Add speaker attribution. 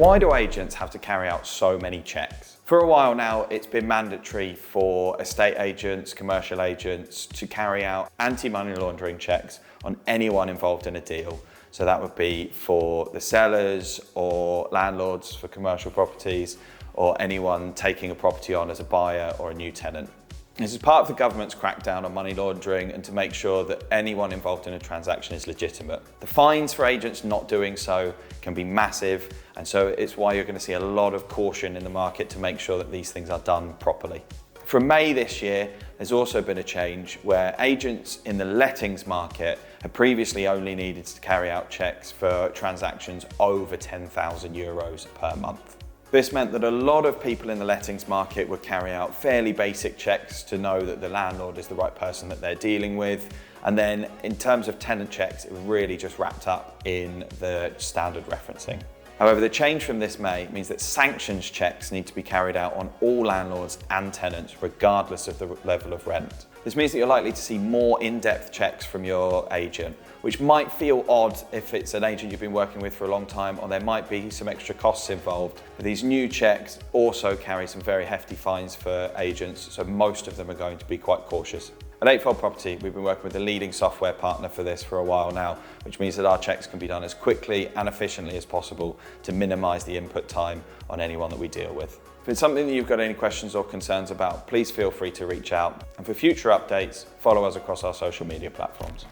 Speaker 1: Why do agents have to carry out so many checks? For a while now, it's been mandatory for estate agents, commercial agents to carry out anti-money laundering checks on anyone involved in a deal. So that would be for the sellers or landlords for commercial properties, or anyone taking a property on as a buyer or a new tenant. This is part of the government's crackdown on money laundering and to make sure that anyone involved in a transaction is legitimate. The fines for agents not doing so can be massive, and so it's why you're going to see a lot of caution in the market to make sure that these things are done properly. From May this year, there's also been a change where agents in the lettings market have previously only needed to carry out checks for transactions over €10,000 per month. This meant that a lot of people in the lettings market would carry out fairly basic checks to know that the landlord is the right person that they're dealing with. And then in terms of tenant checks, it was really just wrapped up in the standard referencing. However, the change from this May means that sanctions checks need to be carried out on all landlords and tenants, regardless of the level of rent. This means that you're likely to see more in-depth checks from your agent, which might feel odd if it's an agent you've been working with for a long time, or there might be some extra costs involved. But these new checks also carry some very hefty fines for agents, so most of them are going to be quite cautious. At Eightfold Property, we've been working with the leading software partner for this for a while now, which means that our checks can be done as quickly and efficiently as possible to minimise the input time on anyone that we deal with. If it's something that you've got any questions or concerns about, please feel free to reach out. And for future updates, follow us across our social media platforms.